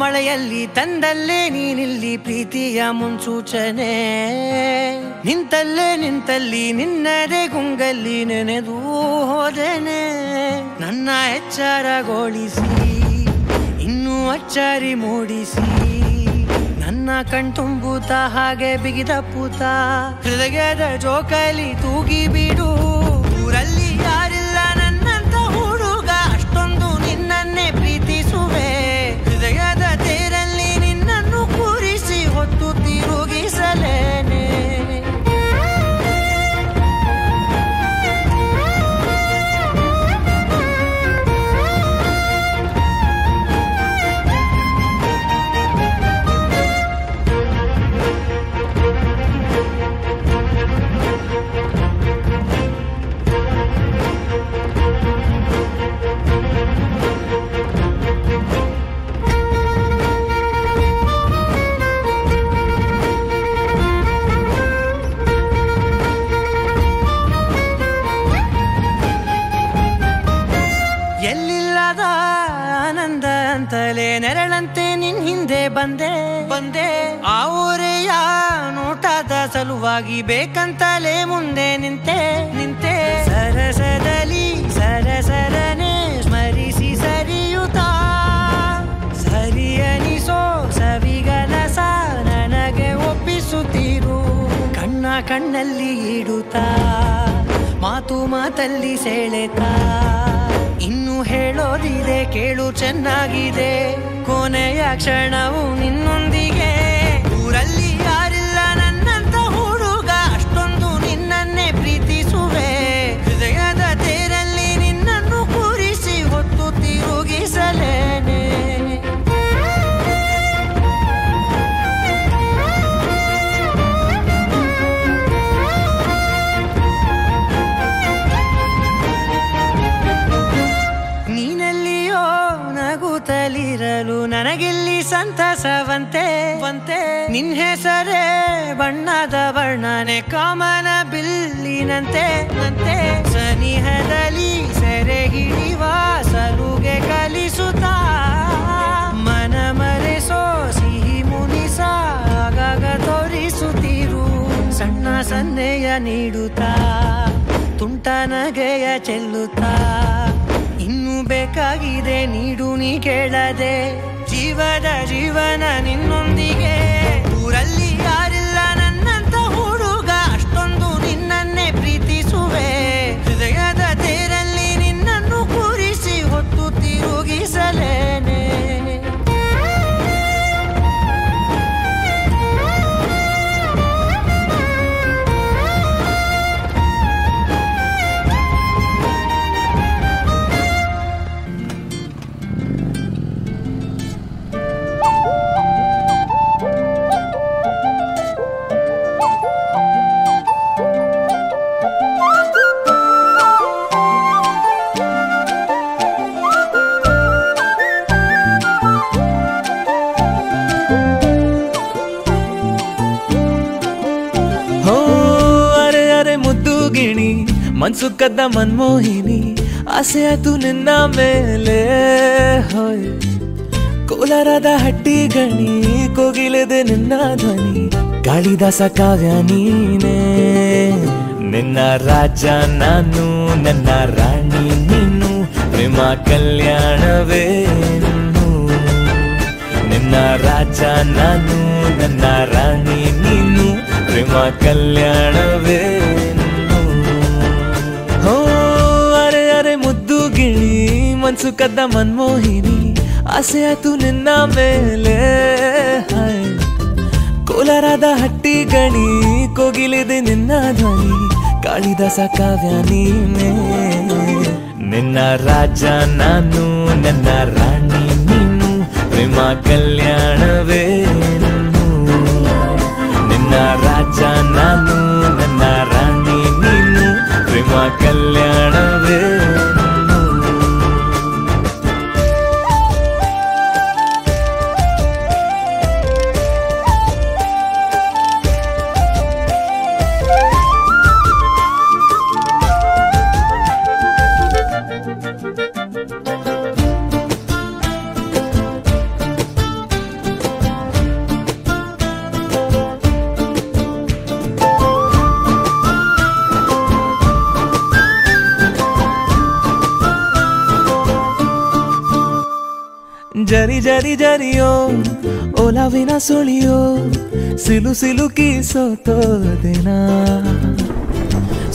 ಮಳೆಯಲ್ಲಿ ತಂದಲ್ಲೇ ನೀನಿಲ್ಲಿ ಪ್ರೀತಿಯ ಮುನ್ಸೂಚನೆ ನಿಂತಲ್ಲಿ ನಿನ್ನದೇ ಗುಂಗಲ್ಲಿ ನೆನೆದು ಹೋದೆನೆ ನನ್ನ ಎಚ್ಚರಗೊಳಿಸಿ ಇನ್ನೂ ಅಚ್ಚರಿ ಮೂಡಿಸಿ ನನ್ನ ಕಣ್ತುಂಬುತ್ತ ಹಾಗೆ ಬಿಗಿದ ಪೂತ ಹೃದಯದ ಜೋಕಾಲಿ ತೂಗಿ ಬಿಡು ಊರಲ್ಲಿ ಯಾರಿಲ್ಲ ನನ್ನಂತ ಹುಡುಗ ಅಷ್ಟೊಂದು ನಿನ್ನನ್ನೇ ಪ್ರೀತಿಸುವೆ ಹೃದಯದ ತೇರಲ್ಲಿ ನಿನ್ನನ್ನು ಕೂರಿಸಿ ಹೊತ್ತು ತಿರುಗಿಸಲೇನೆ ಎಲ್ಲಿಲ್ಲದ ಆನಂದ ಅಂತಲೇ ನೆರಳಂತೆ ನಿನ್ ಹಿಂದೆ ಬಂದೆ ಆ ಊರೆಯ ನೋಟದ ಸಲುವಾಗಿ ಬೇಕಂತಲೇ ಮುಂದೆ ನಿಂತೆ ಸರಸದಲ್ಲಿ ಸರಸರನೆ ಸ್ಮರಿಸಿ ಸರಿಯುತ್ತಾ ಸರಿಯನಿಸೋ ಸವಿಗನಸ ನನಗೆ ಒಪ್ಪಿಸುತ್ತೀರು ಕಣ್ಣಲ್ಲಿ ಇಡುತ್ತಾ ಮಾತಲ್ಲಿ ಸೆಳೆತಾ ಇನ್ನು ಹೇಳೋದಿದೆ ಕೇಳು ಚೆನ್ನಾಗಿದೆ ಕೊನೆಯ ಕ್ಷಣವು ನಿನ್ನೊಂದಿಗೆ ಊರಲ್ಲಿ ಯಾರಿಲ್ಲ ನನ್ನಂತ ಹುಡುಗ ಅಷ್ಟೊಂದು ನಿನ್ನನ್ನೇ ಪ್ರೀತಿಸುವೆ ಹೃದಯದ ತೇರಲ್ಲಿ ನಿನ್ನನ್ನು ಕೂರಿಸಿ ಹೊತ್ತು ತಿರುಗಿಸಲೇನೆ ನಗುತ್ತಲಿರಲು ನನಗಿಲ್ಲಿ ಸಂತಸವಂತೆ ನಿನ್ ಹೆಸರೇ ಬಣ್ಣದ ವರ್ಣನೆ ಕಾಮನ ಬಿಲ್ಲಿನಂತೆ ಸನಿಹದಲ್ಲಿ ಸೆರೆ ಹಿಡಿವ ಸಲುಗೆ ಕಲಿಸುತ್ತಾ ಮನ ಮರೆಸೋ ಸಿಹಿ ಮುನಿಸ ಆಗಾಗ ತೋರಿಸುತ್ತಿರು ಸಣ್ಣ ಸನ್ನೆಯ ನೀಡುತ್ತಾ ತುಂಟ ನಗೆಯ ಚೆಲ್ಲುತ್ತಾ ಇನ್ನು ಬೇಕಾಗಿದೆ ನೀಡು ನೀ ಕೇಳದೆ ಜೀವನ ನಿನ್ನೊಂದಿಗೆ ಊರಲ್ಲಿ ಯಾರಿಲ್ಲ ನನ್ನಂತ ಹುಡುಗ ಅಷ್ಟೊಂದು ನಿನ್ನನ್ನೇ ಪ್ರೀತಿಸುವೆ ಹೃದಯದ ತೇರಲ್ಲಿ ನಿನ್ನನ್ನು ಕೂರಿಸಿ ಹೊತ್ತು ತಿರುಗಿಸಲೇನೆ ಮನ್ಸು ಕದ್ದ ಮನ್ಮೋಹಿನಿ ಆಸೆ ಆತು ನಿನ್ನ ಮೇಲೆ ಹೋಯ್ ಕೋಲಾರದ ಹಟ್ಟಿ ಗಣಿ ಕೋಗಿಲೆದೆ ನಿನ್ನ ಧ್ವನಿ ಕಾಳಿದಾಸ ಕಾವ್ಯ ನೀನೇ ನಿನ್ನ ರಾಜ ನಾನು ನನ್ನ ರಾಣಿ ನೀನು ಪ್ರೇಮ ಕಲ್ಯಾಣವೇನು ನಿನ್ನ ರಾಜ ನಾನು ನನ್ನ ರಾಣಿ ನೀನು ಪ್ರೇಮ ಕಲ್ಯಾಣವೇನು ಮುದ್ದು ಗಿಳಿ ಮನ್ಸು ಕದ್ದ ಮನ್ಮೋಹಿನಿ ಆಸೆ ಆತು ನಿನ್ನ ಮೇಲೆ ಕೋಲಾರದ ಹಟ್ಟಿ ಗಣಿ ಕೋಗಿಲಿದೆ ನಿನ್ನ ಧ್ವನಿ ಕಾಳಿದಾಸ ಕಾವ್ಯ ನೀನೇ ನಿನ್ನ ರಾಜ ನಾನು ನನ್ನ ರಾಣಿ ನೀನು ಪ್ರೇಮ ಕಲ್ಯಾಣವೇನು ನಿನ್ನ ರಾಜ ನಾನು ನನ್ನ ರಾಣಿ ನೀನು ಪ್ರೇಮ ಕಲ್ಯಾಣವೇನು ಜರಿ ಜರಿ ಜರಿಯೋ ಒಲವಿನ ಸುಳಿಯೋ ಸಿಲು ಸಿಲುಕಿ ಸೋತೋದೆನ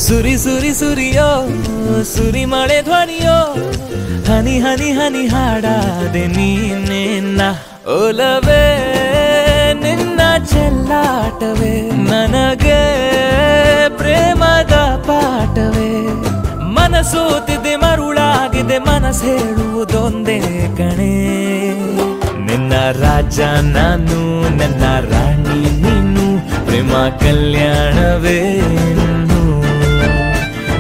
ಸುರಿ ಸುರಿ ಸುರಿಯೋ ಸುರಿ ಮಳೆ ಧ್ವನಿಯೋ ಹನಿ ಹನಿ ಹನಿ ಹಾಡಾದೆ ನೀನೆನ್ನ ಒಲವೇ ನಿನ್ನ ಚೆಲ್ಲಾಟವೇ ನನಗೆ ಪ್ರೇಮದ ಪಾಠವೇ ಮನಸೋತಿದೆ ಮರುಳಾಗಿದೆ ಮನಸ್ಸು ಹೇಳುವುದೊಂದೇ ಕಣೆ ನಿನ್ನ ರಾಜ ನಾನು ನನ್ನ ರಾಣಿ ನೀನು ಪ್ರೇಮ ಕಲ್ಯಾಣವೇ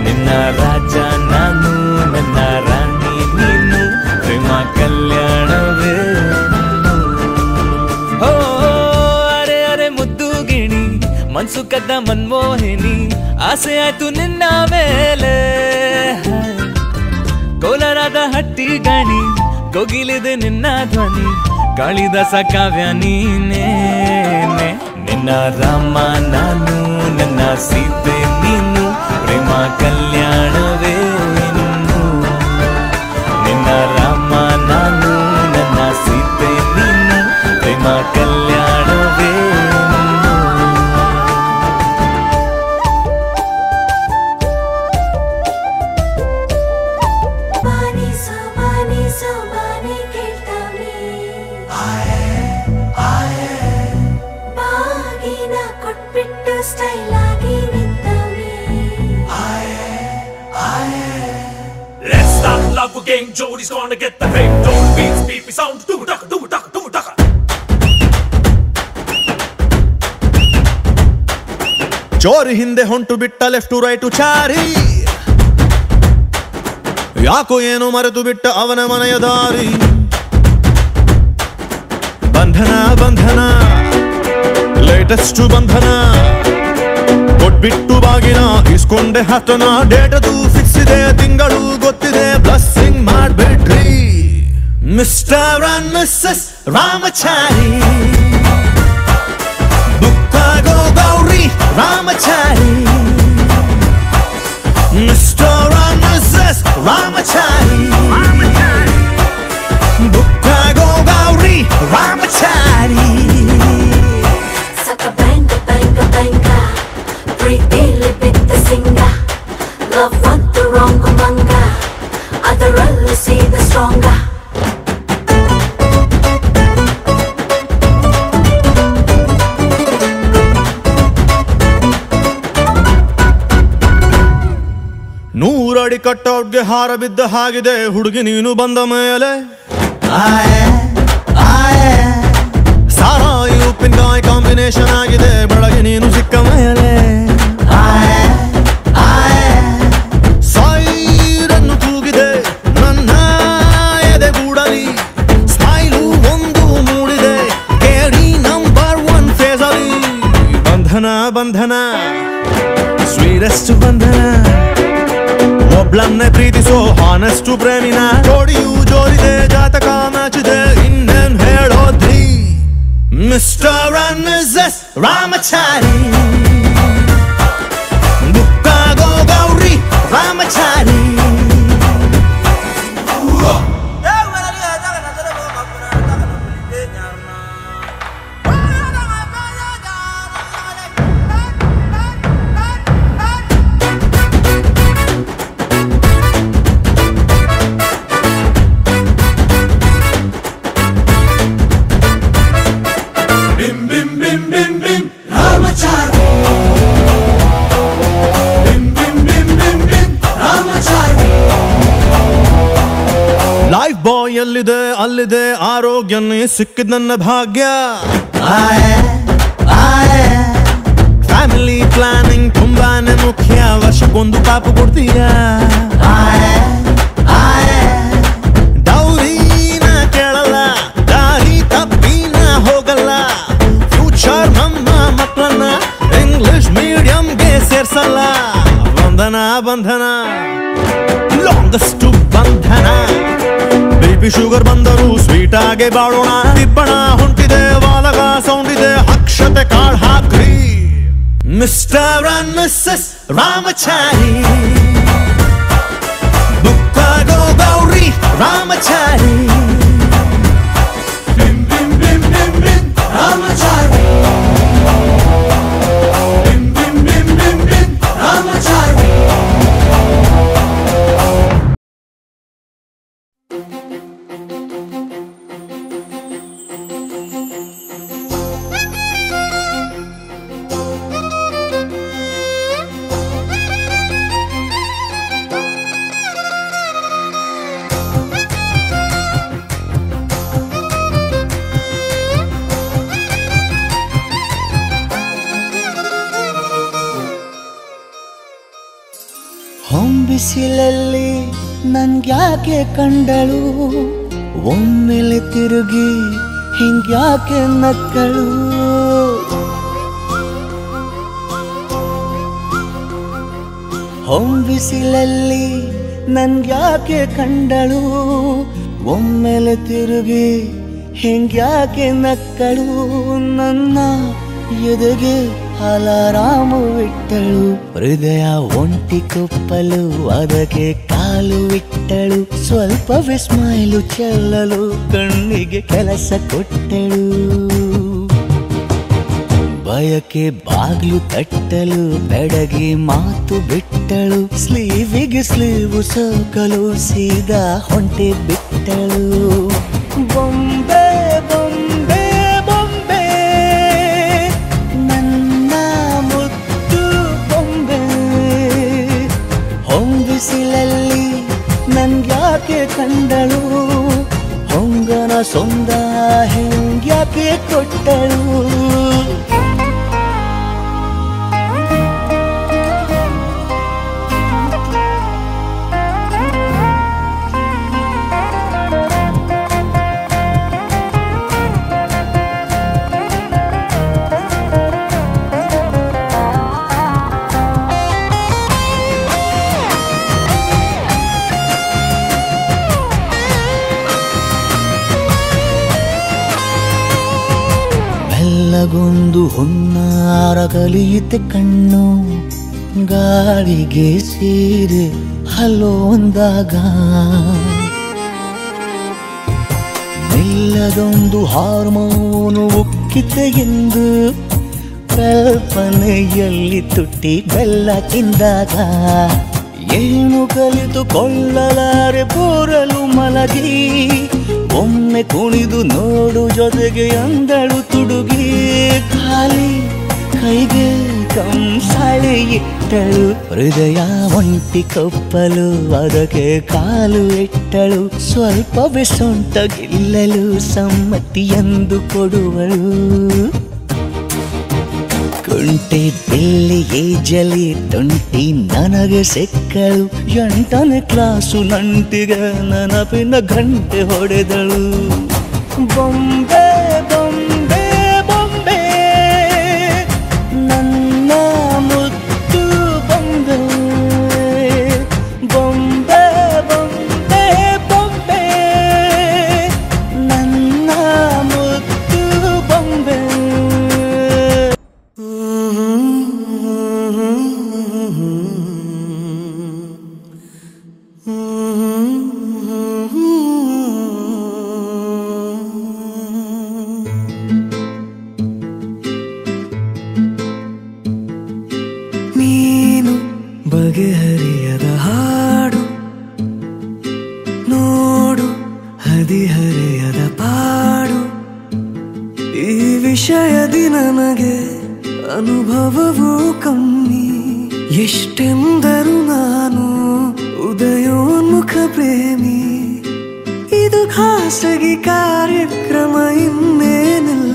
ನಿನ್ನ ರಾಜ ನಾನು ನನ್ನ ರಾಣಿ ನೀನು ಪ್ರೇಮ ಕಲ್ಯಾಣವೇ ಓ ಅರೆ ಅರೆ ಮುದ್ದು ಗಿಣಿ ಮನ್ಸು ಕದ್ದ ಮನ್ಮೋಹಿನಿ ಆಸೆ ಆಯ್ತು ನಿನ್ನ ಮೇಲೆ ಕೋಲಾರದ ಹಟ್ಟಿ ಗಣಿ ಕೋಗಿಲಿದೆ ನಿನ್ನ ಧ್ವನಿ ಕಾಳಿದಾಸ ಕಾವ್ಯ ನೀನೇ ನಿನ್ನ ರಾಮ ನಾನು ನನ್ನ ಸೀತೆ ನೀನು ಪ್ರೇಮ ಕಲ್ಯಾಣವೇ ನಿನ್ನ ರಾಮ ನಾನು ನನ್ನ ಸೀತೆ ನೀನು ಪ್ರೇಮ ಕಲ್ಯಾಣವೇ Gang Jody's gonna get the fame. Don't beats, beepy sound. Do duck, do duck, do duck. ಚೋರಿ ಹಿಂದೆ ಹೊಂಟು ಬಿಟ್ಟ ಲೆಫ್ಟ್ ಟು ರೈಟ್ ಚಾರಿ ಯಾಕೋ ಏನು ಮರೆತು ಬಿಟ್ಟ ಅವನ ಮನೆಯ ದಾರಿ ಬಂಧನ ಬಂಧನ ಲೇಟೆಸ್ಟ್ ಬಂಧನ ಕೊಟ್ಬಿಟ್ಟು ಬಾಗಿನ ಇಸ್ಕೊಂಡೆ ಹತ್ತನ ಡೇಟದು ಫಿಕ್ಸ್ ಇದೆ ತಿಂಗಳು ಗೊತ್ತಿದೆ ಬ್ಲಸ್ಸಿಂಗ್ ಮಾಡ್ಬಿಡ್ರಿ ಮಿಸ್ಟರ್ ಅಂಡ್ ಮಿಸ್ಸಸ್ ರಾಮಚಾರಿ ಬುಕ್ಕಾಗೋ Gowri Ramachari mister and missus Ramachari ಬುಕ್ಕಾಗೋ ಗೌರಿ ರಾಮಚಾರಿ ಪ್ರೀತಿಲಿ ಬಿದ್ದ ಸಿಂಗ ಲವ್ ಒಂದು ರಾಂಗ್ ಮಂಗ ಅದರಲ್ಲೂ ಸೀದ ಸ್ಟ್ರಾಂಗ ನೂರಡಿ ಕಟ್ಔಟ್ಗೆ ಹಾರ ಬಿದ್ದ ಹಾಗಿದೆ ಹುಡುಗಿ ನೀನು ಬಂದ ಮೇಲೆ ಸಾರಾಯಿ ಉಪ್ಪಿನಕಾಯಿ ಕಾಂಬಿನೇಷನ್ ಆಗಿದೆ ಬೆಳಗ್ಗೆ ನೀನು ಸಿಕ್ಕ ಮೇಲೆ ಸೈರನ್ನು ತೂಗಿದೆ ನನ್ನ ಎದೆಗೂಡಲಿ ಸ್ಮೈಲು ಒಂದು ಮೂಡಿದೆ ಕೇಳಿ ನಂಬರ್ 1 ಫೇಸಲ್ಲಿ ಬಂಧನ ಬಂಧನ ಸ್ವೀಟೆಸ್ಟ್ ಬಂಧನ ಒಬ್ಳನ್ನೇ ಪ್ರೀತಿಸೋ ಹಾನೆಸ್ಟ್ ಪ್ರೇಮಿನ ಜೋಡಿಯು ಜೋರಿದೆ ಜಾತಕ ಮ್ಯಾಚಿದೆ ಇನ್ನೇನ್ ಹೇಳೋದ್ರಿ ಮಿಸ್ಟರ್ ಅಂಡ್ ಮಿಸಸ್ ರಾಮಚಾರಿ ಬುಕ್ಕಾಗೋ ಗೌರಿ ರಾಮಚಾರಿ ಲೈಫ್ ಬಾಯ್ ಎಲ್ಲಿದೆ ಅಲ್ಲಿದೆ ಆರೋಗ್ಯನೇ ಸಿಕ್ಕಿದ ನನ್ನ ಭಾಗ್ಯ ಫ್ಯಾಮಿಲಿ ಪ್ಲಾನಿಂಗ್ ತುಂಬಾನೇ ಮುಖ್ಯ ವರ್ಷಕ್ಕೊಂದು ಪಾಪು ಕೊಡ್ತೀಯ ಡೌರಿನ ಕೇಳಲ್ಲ ದಾರಿ ತಪ್ಪಿನ ಹೋಗಲ್ಲ ಫ್ಯೂಚರ್ ನಮ್ಮ ಮಕ್ಕಳನ್ನ ಇಂಗ್ಲಿಷ್ ಮೀಡಿಯಂಗೆ ಸೇರ್ಸಲ್ಲ ಬಂಧನ ಬಂಧನ ಲಾಂಗೆಸ್ಟ್ ಬಂಧನ ಬಿಪಿ ಶುಗರ್ ಬಂದರೂ ಸ್ವೀಟ್ ಆಗಿ ಬಾಳೋಣ ತಿಪ್ಪಣ ಹೊಂಟಿದೆ ವಾಲಗ ಸೌಂಡ್ ಇದೆ ಅಕ್ಷತೆ ಕಾಳ್ ಹಾಕ್ರಿ ಮಿಸ್ಟರ್ ಅಂಡ್ ಮಿಸ್ಸಸ್ ರಾಮಚಾರಿ ಬುಕ್ಕಾಗೋ ಗೌರಿ ರಾಮಚಾರಿ ಬಿಸಿಲಲ್ಲಿ ನನ್ಗ್ಯಾಕೆ ಕಂಡಳು ಒಮ್ಮೆಲೆ ತಿರುಗಿ ಹಿಂಗ್ಯಾಕೆ ನಕ್ಕಳು ಬಿಸಿಲಲ್ಲಿ ನನ್ಗ್ಯಾಕೆ ಕಂಡಳು ಒಮ್ಮೆಲೆ ತಿರುಗಿ ಹಿಂಗ್ಯಾಕೆ ನಕ್ಕಳು ನನ್ನ ಎದೆಗೆ ಅಲಾರಾಮು ಇಟ್ಟಳು ಹೃದಯ ಒಂಟಿ ಕುಪ್ಪಲು ಅದಕ್ಕೆ ಕಾಲು ಇಟ್ಟಳು ಸ್ವಲ್ಪವೇ ಸ್ಮೈಲು ಚೆಲ್ಲಲು ಕಣ್ಣಿಗೆ ಕೆಲಸ ಕೊಟ್ಟಳು ಬಯಕೆ ಬಾಗ್ಲು ತಟ್ಟಲು ಬೆಡಗಿ ಮಾತು ಬಿಟ್ಟಳು ಸ್ಲೀವಿಗೆ ಸ್ಲೀವು ಸೋಕಲು ಸೀದಾ ಹೊಂಟೆ ಬಿಟ್ಟಳು ಬೊಂಬೆ ಬೊಂಬೆ ಬೊಂಬೆ ನನ್ನ ಮುದ್ದು ಬೊಂಬೆ ಹೊಂಬಿಸಿಲಲ್ಲಿ ನನ್ಗ್ಯಾಕೆ ಕಂಡಳು ಹೊಂಗನ ಸೊಂದ ಹೆಂಗ್ಯಾಕೆ ಕೊಟ್ಟಳು ಗೊಂದು ಹೊನ್ನಾರ ಕಲಿಯುತ್ತೆ ಕಣ್ಣು ಗಾಳಿಗೆ ಸೀರೆ ಹಲೋ ಅಂದಾಗ ನಿಲ್ಲದೊಂದು ಹಾರ್ಮೋನು ಉಕ್ಕಿತೆ ಎಂದು ಕಲ್ಪನೆಯಲ್ಲಿ ತುಟ್ಟಿ ಬೆಲ್ಲ ತಿಂದಾಗ ಏನು ಕಲಿತುಕೊಳ್ಳಲಾರೆ ಬೋರಲು ಮಲಗಿ ಒಮ್ಮೆ ಕುಣಿದು ನೋಡು ಜೊತೆಗೆ ಅಂದಳು ತುಡುಗಿ ಖಾಲಿ ಕೈಗೆ ಕಂಸಾಳೆ ಇಟ್ಟಳು ಹೃದಯ ಒಂಟಿ ಕಪ್ಪಲು ಅದಕ್ಕೆ ಕಾಲು ಇಟ್ಟಳು ಸ್ವಲ್ಪವೇ ಸೊಂಟ ಗಿಲ್ಲಲು ಸಮ್ಮತಿಯೆಂದು ಕೊಡುವಳು ಕುಂಟೆ ಬಿಲ್ಲಿ ಏಜಲಿ ತುಂಟಿ ನನಗೆ ಸಿಕ್ಕಳು 8ನೇ ಕ್ಲಾಸು ನಂಟಿಗೆ ನೆನಪಿನ ಗಂಟೆ ಹೊಡೆದಳು ಬೊಂಬೆ ಬೊಂಬೆ ಬೊಂಬೆ ನನ್ನ ಮುದ್ದು ಬೊಂಬೆ ಬೊಂಬೆ ಬೊಂಬೆ ಬೊಂಬೆ ನನ್ನ ಮುದ್ದು ಬೊಂಬೆ ನೀನು ಬಗೆಹರಿಯದ ಹಾಡು ನೋಡು ಹದಿಹರೆಯದ ಪಾಡು ಈ ವಿಷಯದಿ ನನಗೆ ಅನುಭವವೂ ಕಮ್ಮಿ ಎಷ್ಟೆಂದರು ನಾನು ಉದಯೋನ್ಮುಖ ಪ್ರೇಮಿ ಇದು ಖಾಸಗಿ ಕಾರ್ಯಕ್ರಮ ಇನ್ನೇನಿಲ್ಲ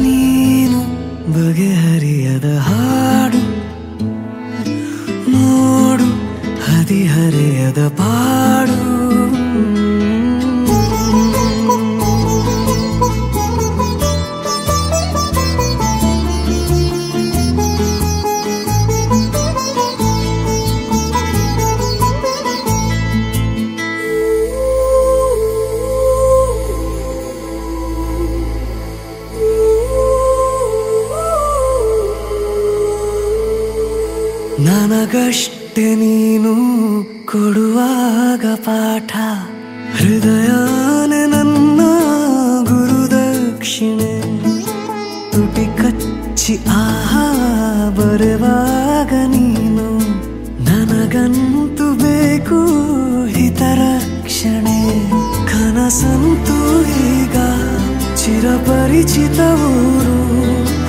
ನೀನು ಬಗೆಹರಿಯದ ಹಾಡು ನೋಡು ಹದಿಹರೆಯದ ಪಾಡು ನನಗಷ್ಟೆ ನೀನು ಕೊಡುವಾಗ ಪಾಠ ಹೃದಯನೇ ನನ್ನ ಗುರುದಕ್ಷಿಣೆ ತುಟಿ ಕಚ್ಚಿ ಆಹಾ ಬರುವಾಗ ನೀನು ನನಗಂತೂ ಬೇಕು ಹಿತರಕ್ಷಣೆ ಕನಸಂತೂ ಈಗ ಚಿರಪರಿಚಿತ ಊರು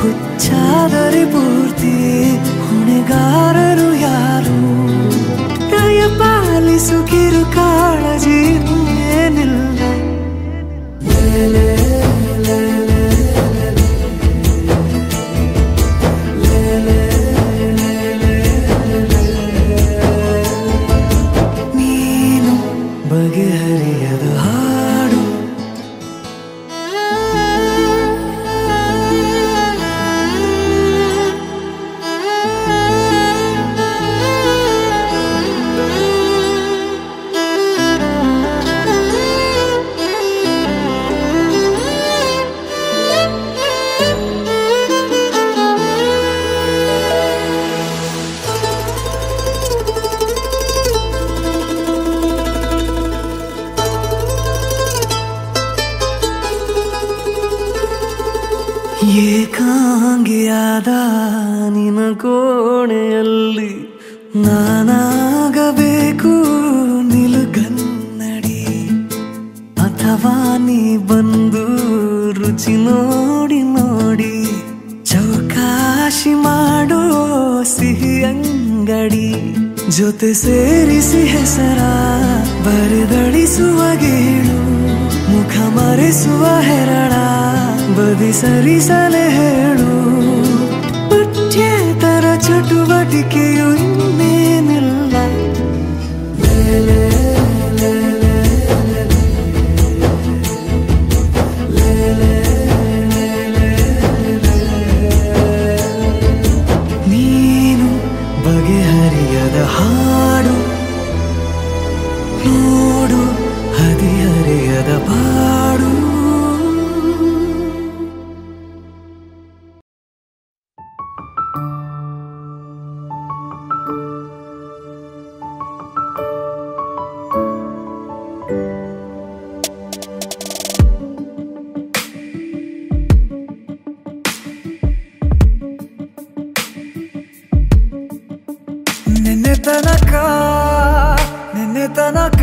ಹುಚ್ಚಾದರೆ ಪೂರ್ತಿ ಹೊಣೆಗಾರರು ಯಾರು ದಯ ಪಾಲಿಸು ಕಿರು ಕಾಳಜಿ ಏನಿಲ್ಲ ನೀನು ಬಗೆಹರಿಯದ ಹಾಡು ಏಕಾಂಗಿಯಾದ ನಿನ ಕೋಣೆಯಲ್ಲಿ ನಾನಾಗಬೇಕು ನಿಲುಗನ್ನಡಿ ಅಥವಾ ನೀ ಬಂದು ರುಚಿ ನೋಡಿ ನೋಡಿ ಚೌಕಾಶಿ ಮಾಡೋ ಸಿಹಿ ಅಂಗಡಿ ಜೊತೆ ಸೇರಿಸಿ ಹೆಸರ ಬರೆದಳಿಸುವ ಗೇಳು ಮುಖ ಮರೆಸುವ ಹೆರಳ ಬದಿ ಸರಿಸಲೆ ಹೇಳು ಪಠ್ಯೇತರ ಚಟುವಟಿಕೆಯು ಇನ್ನೇನಿಲ್ಲ ನೀನು ಬಗೆಹರಿಯದ ಹಾಡು ನೋಡು ಹದಿಹರೆಯದ ಬಾಡು ನಿನ್ನೆ ತನಕ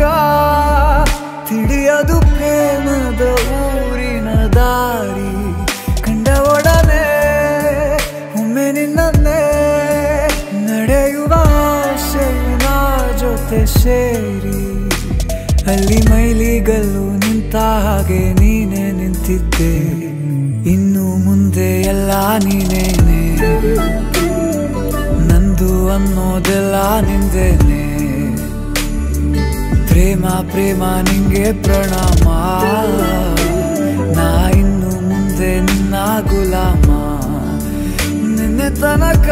ತಿಳಿಯದು ಪ್ರೇಮದ ಊರಿನ ದಾರಿ ಕಂಡ ಒಡನೆ ಒಮ್ಮೆ ನಿನ್ನೇ ನಡೆಯುವ ಆಸೆಯ ಜೊತೆ ಸೇರಿ ಅಲ್ಲಿ ಮೈಲಿಗಲ್ಲು ನಿಂತ ಹಾಗೆ ನೀನೆ ನಿಂತಿದ್ದೆ ಇನ್ನು ಮುಂದೆ ಎಲ್ಲ ನೀನೇನೆ ನಂದು ಅನ್ನೋದೆಲ್ಲ ನಿಂದೇನೆ ಪ್ರೇಮ ಪ್ರೇಮ ನಿಂಗೆ ಪ್ರಣಾಮ ನಾ ಇನ್ನು ಮುಂದೆ ನಿನ್ನ ಗುಲಾಮ ನಿನ್ನೆ ತನಕ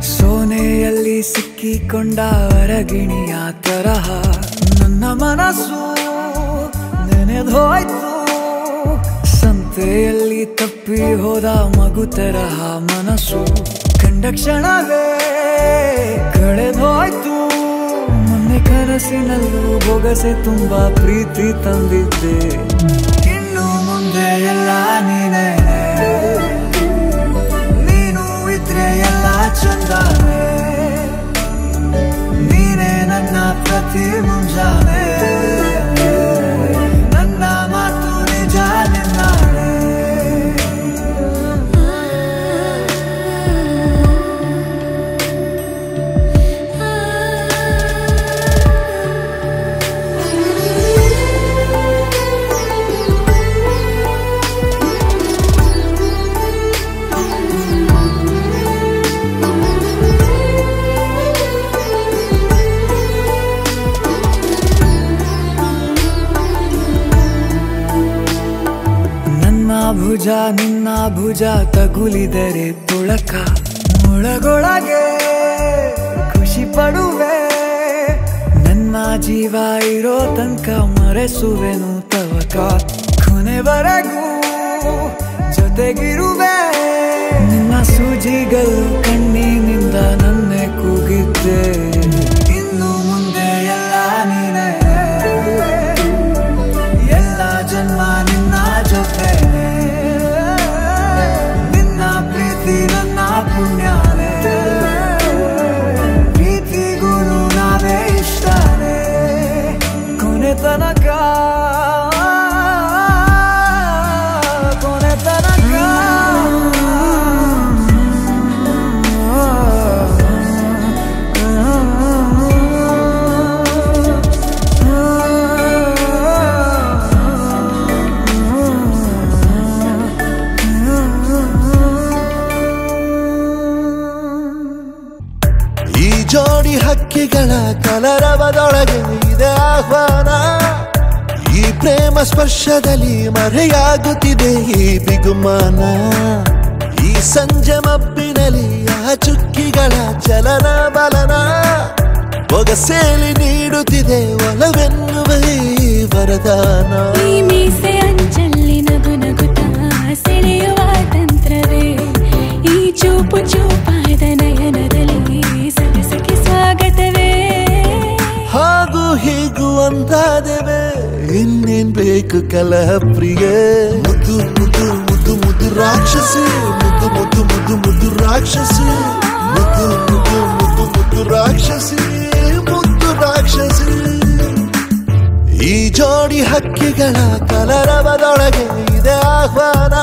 ಸೋನೆಯಲ್ಲಿ ಸಿಕ್ಕಿಕೊಂಡ ಅರಗಿಣಿಯ ತರಹ ನನ್ನ ಮನಸ್ಸು ನೆನೆದೋಯ್ತು ಸಂತೆಯಲ್ಲಿ ತಪ್ಪಿ ಹೋದ ಮಗು ತರಹ ಮನಸ್ಸು ಕಂಡ ಕ್ಷಣವೇ ಕಳೆದೋಯ್ತು ಮೊನ್ನೆ ಕನಸಿನಲ್ಲೂ ಬೊಗಸೆ ತುಂಬಾ ಪ್ರೀತಿ ತಂದಿದ್ದೆ ಇನ್ನು ಮುಂದೆ ಎಲ್ಲ ನೀನೇ ನೀನು ಇದ್ರೆ ಎಲ್ಲ ಚಂದಾನೆ ನೀನೇ ನನ್ನ ಪ್ರತಿ ಮುಂಜಾನೆ ನನ್ನ ಮಾತು ನಿಜ ನಿನ್ನಾಳೆ ಭುಜ ನಿನ್ನ ಭುಜ ತಗುಲಿದರೆ ತುಳಕ ಮುಳಗೊಳಗೆ ಖುಷಿ ಪಡುವೆ ನನ್ನ ಜೀವ ಇರೋ ತನಕ ಮರೆಸುವೆನು ತವಕ ಕೊನೆವರೆಗೂ ಜೊತೆಗಿರುವೆ ನಿನ್ನ ಸೂಜಿಗಳು ಕಣ್ಣಿನಿಂದ ನನ್ನೆ ಕೂಗಿದ್ದೆ ಇನ್ನು ಮುಂದೆ ಎಲ್ಲ ನೀನೇ ಎಲ್ಲ ಜನ್ಮ ನಿನ್ನ ಜೊತೆ ನಿನ್ನ ಪ್ರೀತಿ ನನ್ನ ಪುಣ್ಯನೇ ಪ್ರೀತಿಗೂ ನಾವೇ ಇಷ್ಟನೇ ಕೊನೆ ತನಕ ಜೋಡಿ ಹಕ್ಕಿಗಳ ಕಲರವದೊಳಗೆ ಇದೆ ಆಹ್ವಾನ ಈ ಪ್ರೇಮ ಸ್ಪರ್ಶದಲ್ಲಿ ಮರೆಯಾಗುತ್ತಿದೆ ಈ ಬಿಗುಮಾನ ಈ ಸಂಜೆ ಮಬ್ಬಿನಲ್ಲಿ ಆ ಚುಕ್ಕಿಗಳ ಚಲನ ಬಲನ ಬೊಗಸೇಲಿ ನೀಡುತ್ತಿದೆ ಒಲವೆನ್ನುವ ಈ ವರದಾನ ಈ ಮೀಸೆ ಅಂಚಲ್ಲಿ ನಗು ನಗುತ್ತಾ ಸೆಳೆಯುವ ತಂತ್ರವೇ ಈ ಚೂಪು ಚೂಪಾದ ನಯನದಲ್ಲಿ ಸರಸಕ್ಕೆ ಸ್ವಾಗತವೇ ಹಾಗೂ ಹೀಗೂ ಅಂತಾದೆವೆ ಇನ್ನೇನ್ ಬೇಕು ಕಲಹ ಪ್ರಿಯ ಮುದ್ದು ಮುದ್ದು ಮುದ್ದು ಮುದ್ದು ರಾಕ್ಷಸಿ ಮುದ್ದು ಮುದ್ದು ಮುದ್ದು ಮುದ್ದು ರಾಕ್ಷಸಿ ಮುದ್ದು ಮುದ್ದು ಮುದ್ದು ಮುದ್ದು ರಾಕ್ಷಸಿ ಮುದ್ದು ರಾಕ್ಷಸಿ ಈ ಜೋಡಿ ಹಕ್ಕಿಗಳ ಕಲರವದೊಳಗೆ ಇದೆ ಆಹ್ವಾನ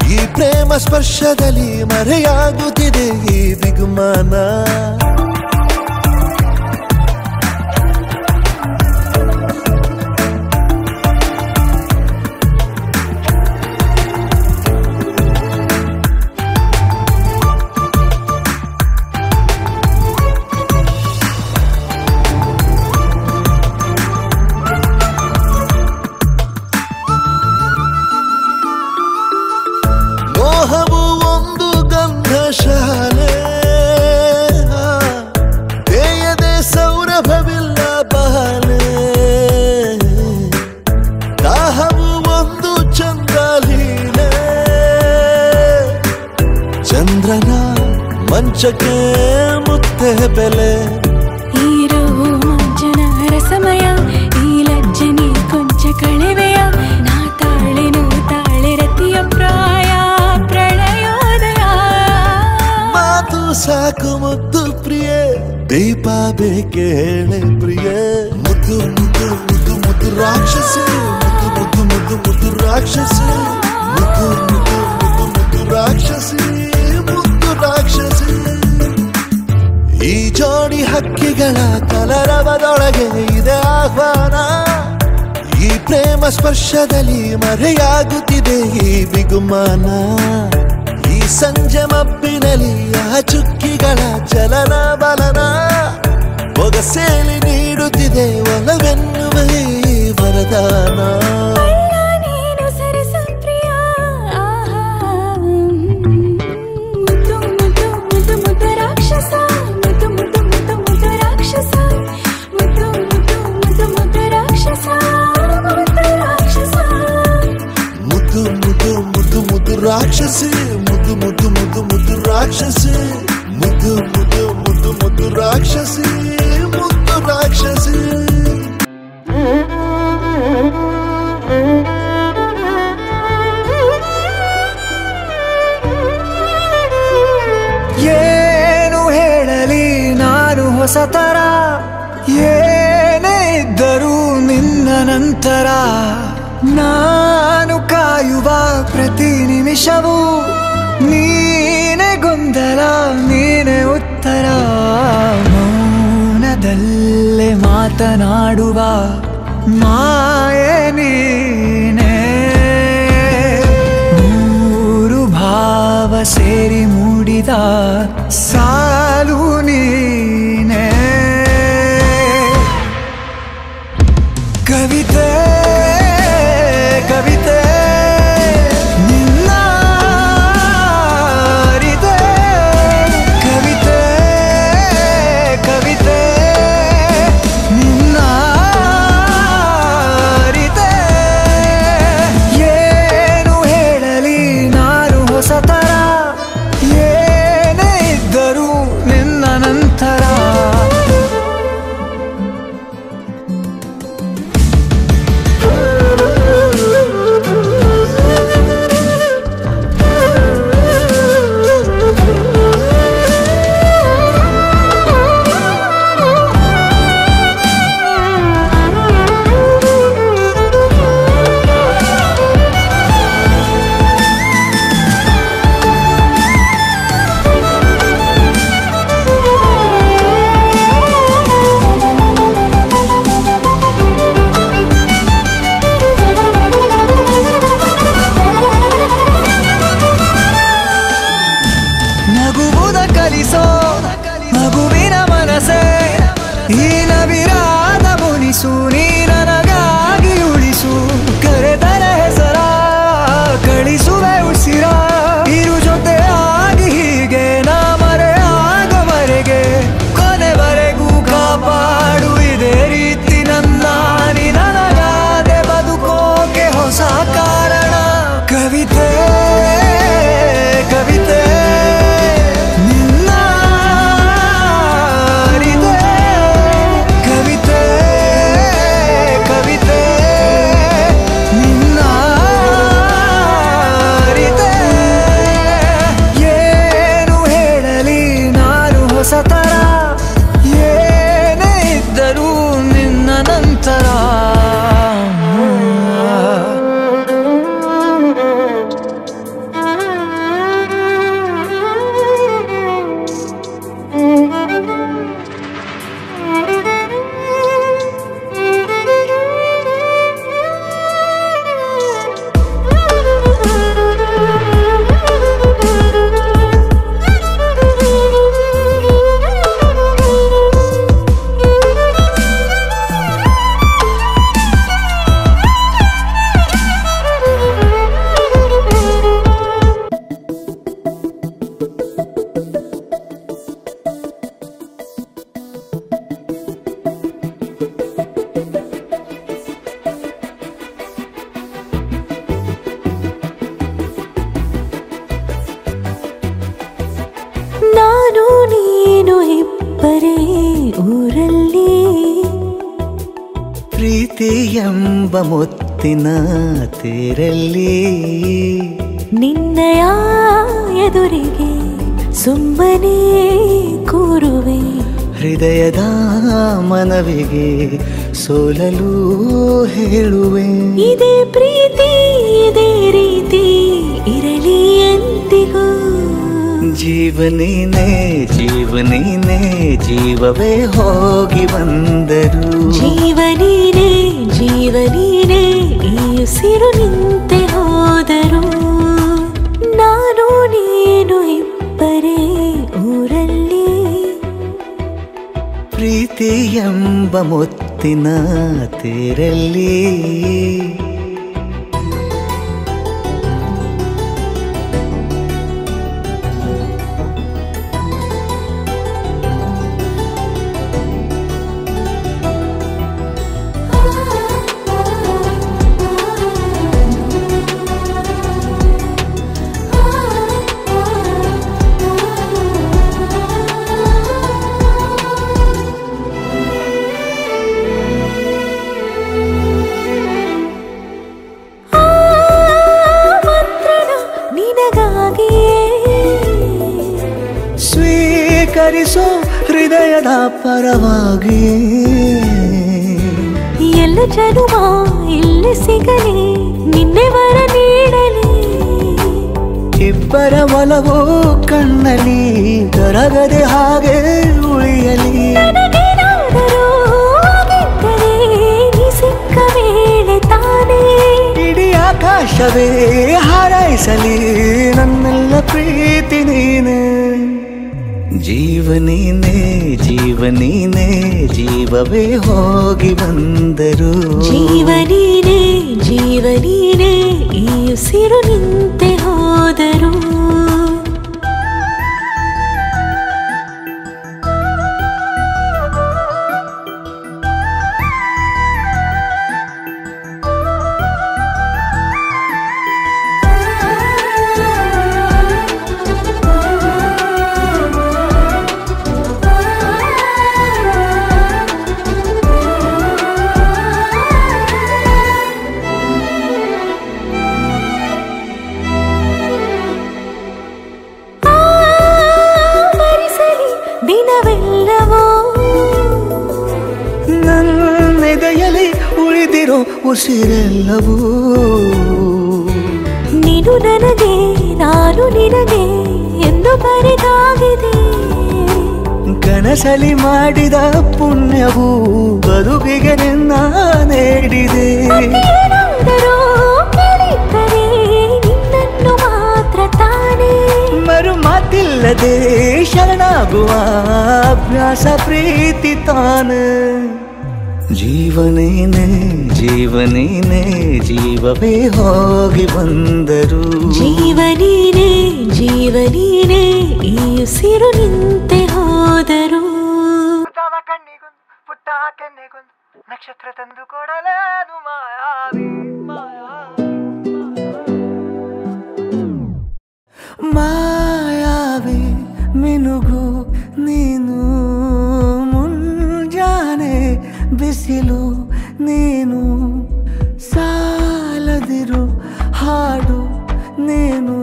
ಈ ಪ್ರೇಮ ಸ್ಪರ್ಶದಲ್ಲಿ ಮರೆಯಾಗುತ್ತಿದೆ ಈ ಬಿಗುಮಾನ ಮೋಹವು ಒಂದು ಗಂಧಶಾಲೆ ಬೇಯದೆ ಸೌರಭವಿಲ್ಲ ಬಾಲೆ ದಾಹವು ಒಂದು ಚಂದ್ರಲೀಲೆ ಚಂದ್ರನ ಮಂಚಕ್ಕೆ ಮುತ್ತೆ ಬೆಲೆ ಈರೋ ಮಂಚನ ರಸಮಯ ಈ ಲಜ್ಜನಿ ಕೊಂಚ ಕಳೆವೆಯ ನಾ ತಾಳೆನು ತಾಳೆ ರತಿಯ ಪ್ರಾಯ ಪ್ರಳಯೋದಯ ಮಾತು ಸಾಕು ಮುದ್ದು ಪ್ರಿಯೆ ದೀಪ ಬೇಕೆ ಹೇಳೆ ಪ್ರಿಯೆ ಮುದ್ದು ಮುದ್ದು ಮುದ್ದು ಮುದ್ದು ರಾಕ್ಷಸಿ ಮುದ್ದು ಮುದ್ದು ಮುದ್ದು ಮುದ್ದು ರಾಕ್ಷಸಿ ಮುದ್ದು ಮುದ್ದು ಮುದ್ದು ಮುದ್ದು ರಾಕ್ಷಸಿ ಮುದ್ದು ರಾಕ್ಷಸಿ ಈ ಜೋಡಿ ಹಕ್ಕಿಗಳ ಕಲರವದೊಳಗೆ ಇದೆ ಆಹ್ವಾನ ಈ ಪ್ರೇಮ ಸ್ಪರ್ಶದಲ್ಲಿ ಮರೆಯಾಗುತ್ತಿದೆ ಈ ಬಿಗುಮಾನ ಈ ಸಂಜೆ ಮಬ್ಬಿನಲ್ಲಿ ಆ ಚುಕ್ಕಿಗಳ ಚಲನ ಬಲನ ಬೊಗಸೇಲಿ ನೀಡುತ್ತಿದೆ ಒಲವೆನ್ನುವ ಈ ವರದಾನ ನೀನು ಸರಸ ಪ್ರಿಯ ಮುದ್ದು ಮುದ್ದು ಮುದ್ದು ಮುದ್ದು ರಾಕ್ಷಸ ಮುದ್ದು ಮುದ್ದು ಮುದ್ದು ಮುದ್ದು ರಾಕ್ಷಸ ಮುದ್ದು ಮುದ್ದು ಮುದ್ದು ಮುದ್ದು ರಾಕ್ಷಸ ಮುದ್ದು ರಾಕ್ಷಸ ಮುದ್ದು ಮುದ್ದು ಮುದ್ದು ಮುದ್ದು ರಾಕ್ಷಸಿ ಮುದ್ದು ಮುದ್ದು ಮುದ್ದು ಮುದ್ದು ರಾಕ್ಷಸಿ ಮುದ್ದು ಮುದ್ದು ಮುದ್ದು ಮುದ್ದು ರಾಕ್ಷಸಿ ಮುದ್ದು ರಾಕ್ಷಸಿ ಏನು ಹೇಳಲಿ ನಾನು ಹೊಸತರ ಏನೇ ಇದ್ದರೂ ನಿನ್ನ ನಂತರ ನಾನು ಕಾಯುವ ಪ್ರತಿ ನಿಮಿಷವೂ ನೀನೆ ಗೊಂದಲ ನೀನೆ ಉತ್ತರ ಮೌನದಲ್ಲೇ ಮಾತನಾಡುವ ಮಾಯೆ ನೀನೆ ಮೂರು ಭಾವ ಸೇರಿ ಮೂಡಿದ ಸಾಲು ನೀನೆ ಕವಿತೆ ಕವಿತೆ ಪ್ರೀತಿ ಎಂಬ ಮುತ್ತಿನ ತೇರಲ್ಲಿ ನಿನ್ನಯ ಎದುರಿಗೆ ಸುಮ್ಮನೆ ಕೂರುವೆ ಹೃದಯದ ಮನವಿಗೆ ಸೋಲಲು ಹೇಳುವೆ ಇದೇ ಪ್ರೀತಿ ಇದೇ ರೀತಿ ಇರಲಿ ಎಂದಿಗೂ ಜೀವನೇನೆ ಜೀವನೇನೆ ಜೀವವೇ ಹೋಗಿ ಬಂದರು ಜೀವನೀನೇ ಜೀವನೀನೇ ಈ ಉಸಿರು ನಿಂತೆ ಹೋದರು ನಾನು ನೀನು ಇಬ್ಬರೇ ಊರಲ್ಲಿ ಪ್ರೀತಿ ಎಂಬ ಮುತ್ತಿನ ತೇರಲ್ಲಿ ಸ್ವೀಕರಿಸೋ ಹೃದಯದ ಪರವಾಗಿ ಎಲ್ಲ ಜನುಮ ಇಲ್ಲಿ ಸಿಗಲಿ ನಿನ್ನೆ ವರ ನೀಡಲಿ ಇಬ್ಬರ ಒಲವು ಕಣ್ಣಲ್ಲಿ ಕರಗದೆ ಹಾಗೆ ಉಳಿಯಲಿ ನನಗೇನಾದರೂ ಆಗಿದ್ದರೆ ನೀ ಸಿಕ್ಕ ವೇಳೆ ತಾನೇ ಇಡೀ ಆಕಾಶವೇ ಹಾರೈಸಲಿ ನನ್ನೆಲ್ಲ ಪ್ರೀತಿ ನೀನೆ ಜೀವನೀನೇ ಜೀವನೀನೇ ಜೀವವೇ ಹೋಗಿ ಬಂದರು ಜೀವನೀನೇ ಜೀವನೀನೇ ಈ ಉಸಿರು ನಿಂತೆ ಹೋದರು ನನ್ನೆದೆಯಲ್ಲಿ ಉಳಿದಿರೋ ಉಸಿರೆಲ್ಲವೂ ನೀನು ನನಗೆ ನಾನು ನಿನಗೆ ಎಂದು ಬರೆದಾಗಿದೆ ಕನಸಲಿ ಮಾಡಿದ ಪುಣ್ಯವು ಬದುಕಿಗೆ ನಿನ್ನ ನೀಡಿದೆ ಏನಾದರೂ ಕೇಳಿದ್ದರೆ ನಿನ್ನನ್ನು ಮಾತ್ರ ತಾನೇ ಮರು ಮಾತಿಲ್ಲದೆ ಶರಣಾಗುವ ಅಭ್ಯಾಸ ಪ್ರೀತಿ ತಾನೆ ಜೀವನೇನೆ ಜೀವನೇನೆ ಜೀವವೇ ಹೋಗಿ ಬಂದರು ಜೀವನೀನೇ ಜೀವನೀನೇ ಈ ಉಸಿರು ನಿಂತೆ ಹೋದರು ಪುಟ್ಟ ಕೆನ್ನೆಗೊಂದು ನಕ್ಷತ್ರ ತಂದು ಕೊಡಲೇನು ಮಾಯಾವಿ ಮಾಯಾವಿ ಮಿನುಗು ನೀನು ಮುಂಜಾನೆ ಬಿಸಿಲು ನೀನು ಸಾಲದಿರು ಹಾಡು ನೀನು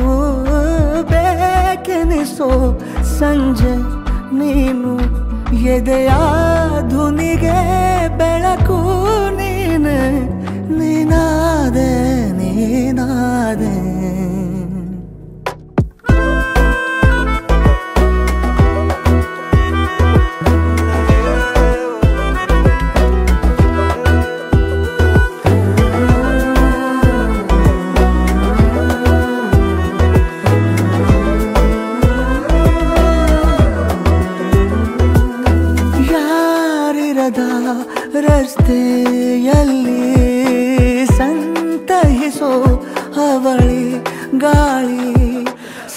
ಬೇಕೆನಿಸೋ ಸಂಜೆ ನೀನು ಎದೆಯ ಧುನಿಗೆ ಬೆಳಕು ನೀನು ನೀನಾದೆ ನೀನಾದೆ ರಸ್ತೆಯಲ್ಲಿ ಸಂತಹಿಸೋ ಅವಳಿ ಗಾಳಿ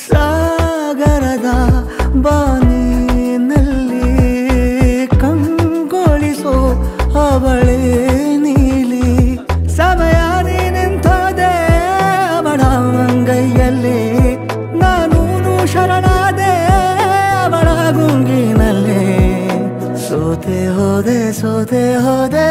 ಸಾಗರದ ಬಾನಿನಲ್ಲಿ ಕಂಗೊಳಿಸೋ ಅವಳೆ ನೀಲಿ ಸಮಯ ನಿಂತೋದೆ ಅವಳ ಅಂಗೈಯಲ್ಲಿ ನಾನು ಶರಣಾದೆ ಅವಳ ಗುಂಗಿನಲ್ಲಿ ಸೋತೆ ಹೋದೆ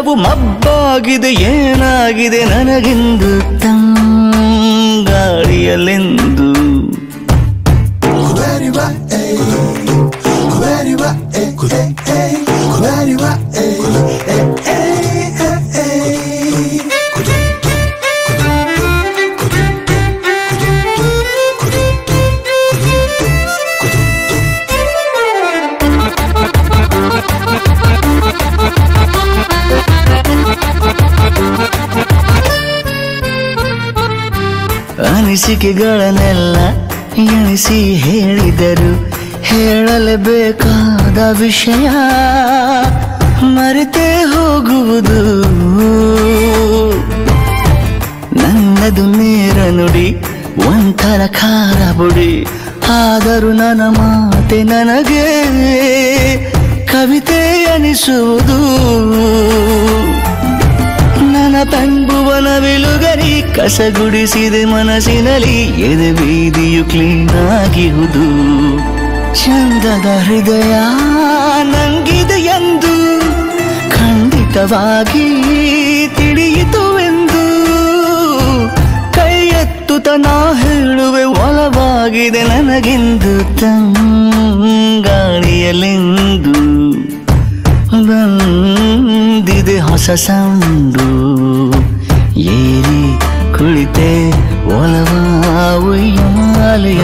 ಎಲ್ಲವೂ ಮಬ್ಬಾಗಿದೆ ಏನಾಗಿದೆ ನನಗಿಂದು ತಂಗಾಳಿಯಲೆಂದು ಅನಿಸಿಕೆಗಳನ್ನೆಲ್ಲ ಎಣಿಸಿ ಹೇಳಿದರು ಹೇಳಲೇಬೇಕಾದ ವಿಷಯ ಮರೆತೇ ಹೋಗುವುದು ನನ್ನದು ನೇರ ನುಡಿ ಒಂಥರ ಖಾರ ಬುಡಿ ಆದರೂ ನನ್ನ ಮಾತೆ ನನಗೆ ಕವಿತೆ ಅನಿಸುವುದು ನನ್ನ ತಂಬುವನ ವಿಲುಗರಿ ಕಸಗುಡಿಸಿದೆ ಮನಸ್ಸಿನಲ್ಲಿ ಎದೆ ಬೀದಿಯು ಕ್ಲೀನ್ ಆಗಿರುವುದು ಚಂದದ ಹೃದಯ ನಂಗಿದೆ ಎಂದು ಖಂಡಿತವಾಗಿ ತಿಳಿಯಿತು ಎಂದು ಕೈ ಎತ್ತುತ್ತ ನಾ ಹೇಳುವೆ ಒಲವಾಗಿದೆ ನನಗೆಂದು ತಂಗಾಳಿಯಲೆಂದು ಬಂದಿದೆ ಹೊಸ ಸೌಂಡು ಏರಿ ಕುಳಿತೆ ಒಲವ ಉಯ್ಯಾಲೆಯ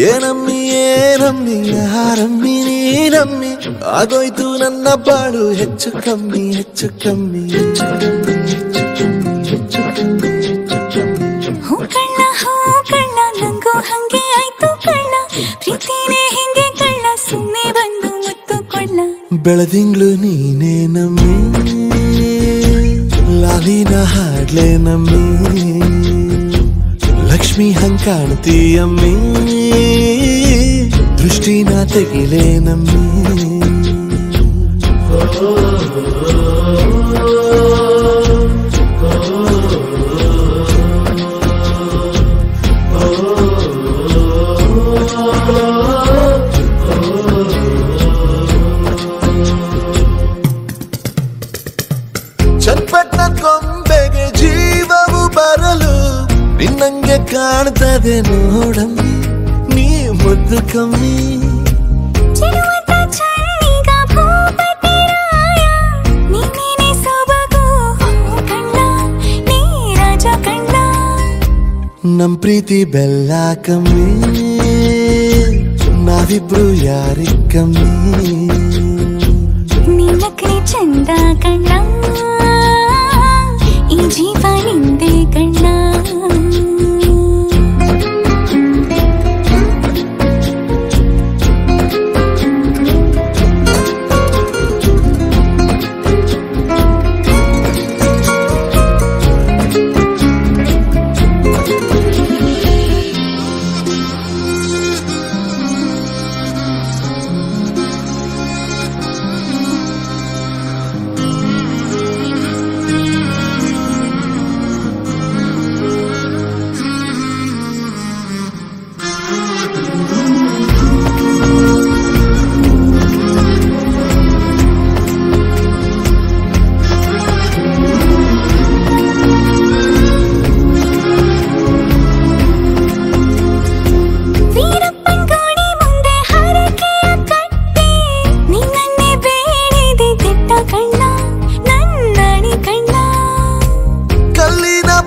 ಏನಮ್ಮಿ ಏನಮ್ಮಿ ಯಾರಮ್ಮಿ ನೀನಮ್ಮಿ ಆಗೋಯ್ತು ನನ್ನ ಬಾಳು ಹೆಚ್ಚು ಕಮ್ಮಿ ಹೆಚ್ಚು ಕಮ್ಮಿ ಹೂ ಕಳ್ಳ ನಂಗೂ ಹಂಗೆ ಆಯ್ತು ಕಳ್ಳ ಪ್ರೀತಿನೇ ಹಿಂಗೆ ಕಳ್ಳ ಸುಮ್ಮನೆ ಬಂದು ಮುತ್ತು ಕೊಳ್ಳ ಬೆಳದಿಂಗ್ಳು ನೀನೇ ನಮ್ಮಿ ಲಾಲಿನ ಹಾಡ್ಲೆ ನಮ್ಮಿ ಲಕ್ಷ್ಮಿ ಹಂಗ್ ಕಾಣ್ತೀಯಮ್ಮಿ ದೃಷ್ಟಿನ ತೆಗಿಲೆ ನಮ್ಮಿ ಚಟ್ಪಟ್ನ ಕೊಂಬೆಗೆ ಜೀವವು ಬರಲು ನಿನ್ನಂಗೆ ಕಾಣ್ತದೆ ನೋಡಮ್ಮಿ ನೀ ಮುದ್ದು ಕಮ್ಮಿ ನಮ್ ಪ್ರೀತಿ ಬೆಲ್ಲ ಕಮ್ಮಿ ನಾವಿಬ್ರು ಯಾರಿ ಕಮ್ಮಿ ನೀಲಕ್ರಿ ಚಂದ ಕಣ್ಣ ಈ ಜೀವ ನಿಂದೆ ಕಣ್ಣ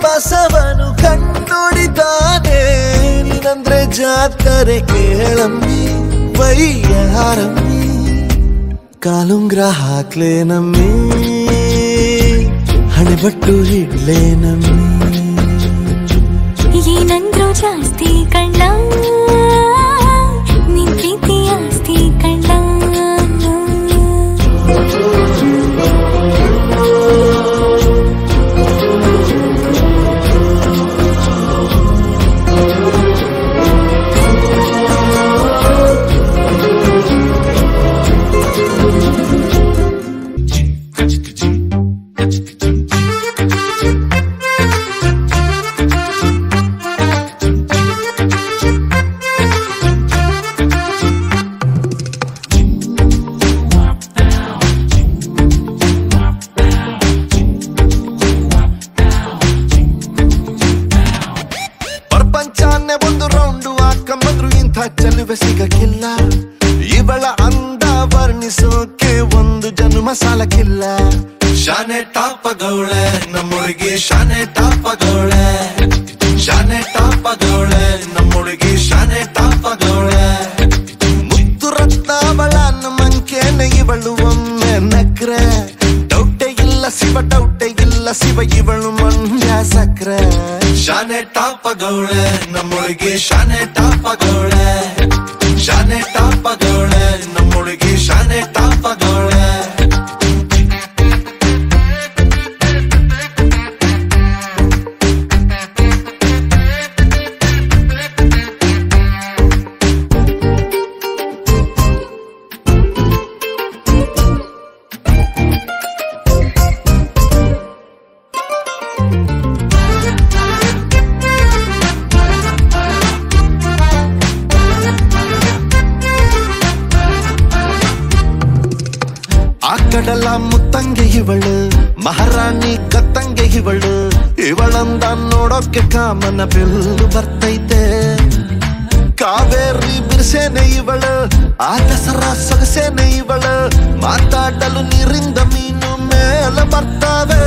ಬಸವನು ಕಣ್ಣುಡಿತಾನೆ ನೀನಂದ್ರೆ ಜಾತ್ರೆ ಕೇಳಮ್ಮಿ ವೈಯಾರಮ್ಮಿ ಕಾಲುಂಗ್ರ ಹಾಕ್ಲೆ ನಮ್ಮಿ ಹಣೆಬಟ್ಟು ಹಿಡ್ಲೆ ನಮ್ಮಿ ಏನಂದ್ರು ಜಾಸ್ತಿ ಕಣ್ಣ ಹುಡುಕಿದ್ರು ಇಂಥ ಚೆಲುವೆ ಸಿಗಕ್ಕಿಲ್ಲ. ಇವಳ ಅಂದ ವರ್ಣಿಸೋಕೆ ಒಂದು ಜನ್ಮ ಸಾಲಕ್ಕಿಲ್ಲ. ಶಾನೆ ಟಾಪಗೌಳೆ ನಮ್ಮೊಳಗೆ ಶಾನೆ ಟಾಪಗೌಳೆ, ಶಾನೆ ಟಾಪಗೌಳೆ ನಮ್ಮೊಳಗೆ ಶಾನೆ ಟಾಪಗೌಳೆ. ಮುತ್ತು ರತ್ನಾವಳ ಮಂಕೇನೆ ಇವಳು ಒಮ್ಮೆ ನಕ್ರೆ. ಡೌಟೆ ಇಲ್ಲ ಶಿವ ಡೌಟೆ ಇಲ್ಲ ಶಿವ ಇವಳು ಮಂಡ್ಯ ಸಕ್ರೆ. ಶಾನೆ ಟಾಪಗೌಳೆ ನಮ್ಮೊಳಗೆ ಶಾನೆ ಟಾಪಗೌಳೆ, ಶಾನೆ ಟಾಪಗೌಳೆ ನಮ್ಮೊಳಗೆ ಶಾನೆ ಟಾಪಗೌಳೆ. ಕಡಲ ಮುತ್ತಂಗೆ ಇವಳು, ಮಹಾರಾಣಿ ಕತ್ತಂಗೆ ಇವಳು. ಇವಳಂದ ನೋಡೋಕೆ ಕಾಮನ ಬೆಲ್ಲು ಬರ್ತೈತೆ. ಕಾವೇರಿ ಬಿರ್ಸೇನೆ ಇವಳು, ಆ ದಸರಾ ಸೊಗಸೇನೆ ಇವಳು. ಮಾತಾಡಲು ನೀರಿಂದ ಮೀನು ಮೇಲೆ ಬರ್ತಾವೆ.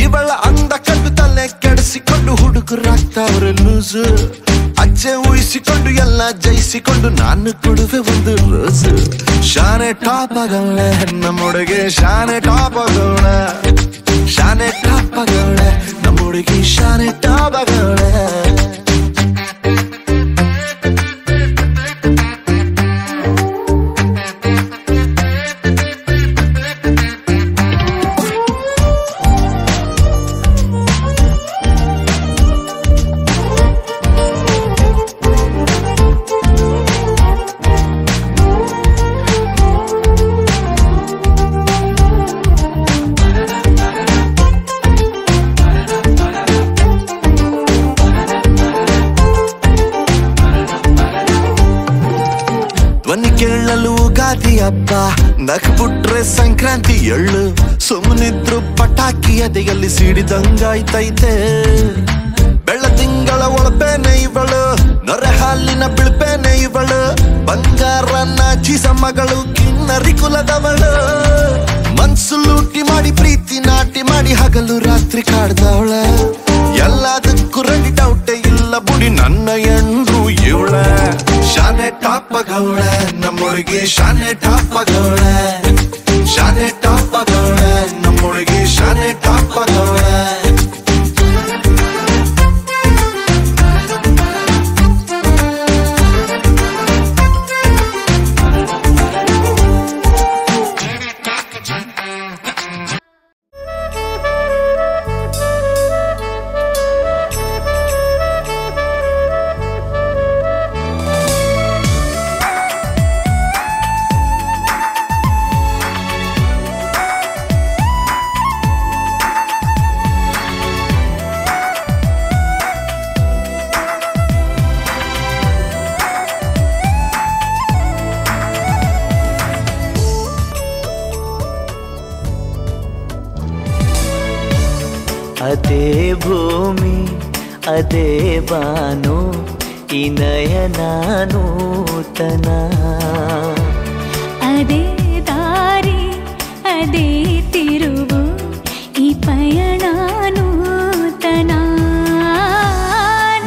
ಇವಳ ಅಂದ ಕಂಡು ತಲೆ ಕೆಡಿಸಿಕೊಂಡು ಹುಡುಗರಾಗ್ತಾವ್ರೆ ಲೂಸು. ಅಜ್ಜೆ ಊಹಿಸಿಕೊಂಡು ಎಲ್ಲ ಜಯಿಸಿಕೊಂಡು ನಾನು ಕೊಡುವೆ ಒಂದು ರೋಸು. ಶಾನೆ ಟಾಪಗೌಳೆ ನಮ್ಮೊಳಗೆ ಶಾನೆ ಟಾಪಗೌಳೆ, ಶಾನೆ ಟಾಪಗೌಳೆ ನಮ್ಮೊಳಗೆ ಶಾನೆ ಟಾಪಗೌಳೆ. ಧ್ವನಿ ಕೇಳಲು ಗಾದಿ ಹಬ್ಬ, ನಗ್ಬಿಟ್ರೆ ಸಂಕ್ರಾಂತಿ ಎಳ್ಳು. ಸುಮ್ಮನಿದ್ರು ಪಟಾಕಿ ಎದೆಯಲ್ಲಿ ಸಿಡಿದಂಗಾಯ್ತೈತೆ. ಬೆಳ್ಳ ತಿಂಗಳ ಒಳಪೇನೆ ಇವಳು, ನೊರೆ ಹಾಲಿನ ಬಿಳ್ಪೇನೆ ಇವಳು. ಬಂಗಾರ ನಾಚಿಸ ಮಗಳು, ಕಿನ್ನರಿ ಕುಲದವಳು. ಮನ್ಸು ಲೂಟಿ ಮಾಡಿ ಪ್ರೀತಿ ನಾಟಿ ಮಾಡಿ ಹಗಲು ರಾತ್ರಿ ಕಾಡ್ದವಳ. ಎಲ್ಲದಕ್ಕೂ ರೆಡಿ ಡೌಟೆ ಇಲ್ಲ ಬುಡಿ ನನ್ನ ಎಂಡ್ರು ಇವಳ. ಶಾನೆ ಟಾಪಗೌಳೆ ನಮ್ಮೊಳಗೆ ಶಾನೆ ಟಾಪಗೌಳೆ, ಶಾನೆ ಟಾಪಗೌಳೆ ನಮ್ಮೊಳಗೆ ಶಾನೆ ಟಾಪಗೌಳೆ. ಅದೇ ಭೂಮಿ ಅದೇ ಬಾನು ಈ ನಯನ ನೂತನ. ಅದೇ ದಾರಿ ಅದೇ ತಿರುವು ಈ ಪಯಣ ನೂತನ.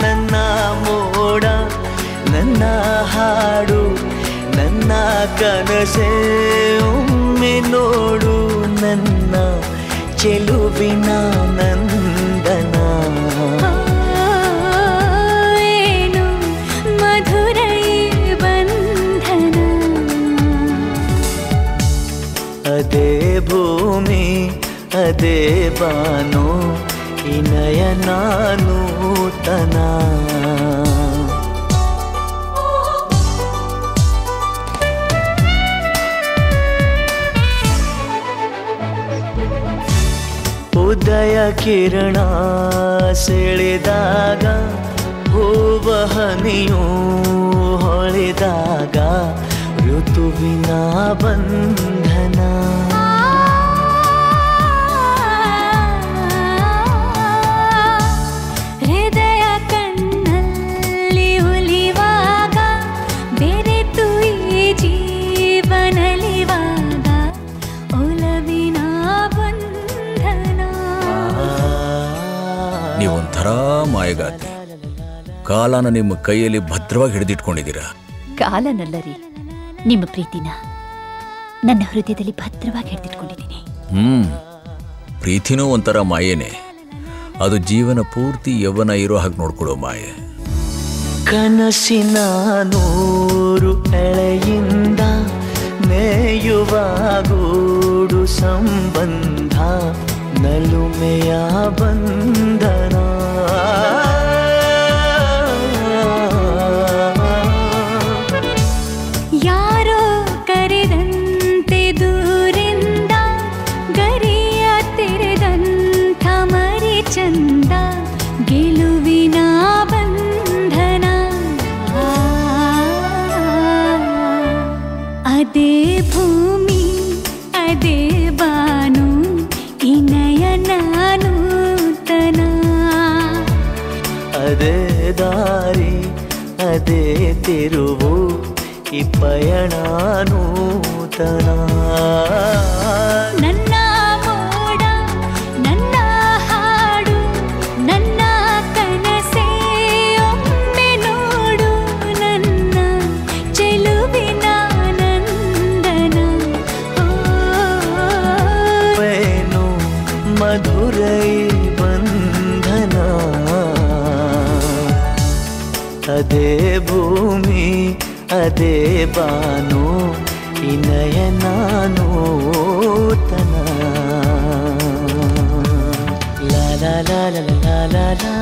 ನನ್ನ ಮೋಡ ನನ್ನ ಹಾಡು ನನ್ನ ಕನಸೇ ಒಮ್ಮೆ ನೋಡು. ನನ್ನ ಚೆಲುವಿನ ನಂದನ ಏನು ಮಧುರ ಬಂಧನ. ಅದೇ ಭೂಮಿ ಅದೇ ಬಾನು ಈ ನಯನ ನೂತನ. ಉದಯ ಕಿರಣ ಸೆಳೆದಾಗ ಹೂವ ಹನಿಯೂ ಹೊಳೆದಾಗ ಋತುವಿನ ಬಂಧನ. ಹೃದಯ ಕಣ್ಣಲ್ಲಿ ಉಲಿವ ಕಾಲನ ನಿಮ್ಮ ಕೈಯಲ್ಲಿ ಭದ್ರವಾಗಿ ಹಿಡಿದಿಟ್ಕೊಂಡಿದ್ದೀರಾ. ಕಾಲನಲ್ಲ ರೀ, ನಿಮ್ಮ ಪ್ರೀತಿನ ನನ್ನ ಹೃದಯದಲ್ಲಿ ಭದ್ರವಾಗಿ ಹಿಡಿದಿಟ್ಕೊಂಡಿದ್ದೀನಿ. ಪ್ರೀತಿನೂ ಒಂಥರ ಮಾಯೇನೆ. ಅದು ಜೀವನ ಪೂರ್ತಿ ಯೌವನ ಇರೋ ಹಾಗೆ ನೋಡ್ಕೊಳ್ಳೋ ಮಾಯೆ. ಕನಸಿನ ನೂರು ಎಳೆಯಿಂದ ನೇಯುವ ಗೂಡು ಸಂಬಂಧ ನಲುಮೆಯ ಬಂಧನ. ಯಾರೋ ಕರೆದಂತೆ ದೂರಿಂದ ಗರಿಯ ತೆರೆದಂಥ ಮರಿ ಚಂದ ಗೆಲುವಿನ ಬಂಧನ. ಅದೇ ಭೂಮಿ ಅದೇ ಬಾನು ಇನಯನ ನೂತನ. ಅದೇ ದಾರಿ ಅದೇ ತಿರುವು ಈ ಪಯಣ ನೂತನ. ನನ್ನ ಮೋಡ ನನ್ನ ಹಾಡು ನನ್ನ ಕನಸೇ ಒಮ್ಮೆ ನೋಡು ನನ್ನ ಚೆಲುವಿನ ನಂದನ. ಏನು ಮಧುರೈ ಬಂಧನ. ಅದೇ ಭೂಮಿ ಅದೇ ಬಾನು ಇನಯನ ನೂತನ. ಲಾ ಲಾ ಲಾ ಲಾ ಲಾ ಲಾ ಲಾ.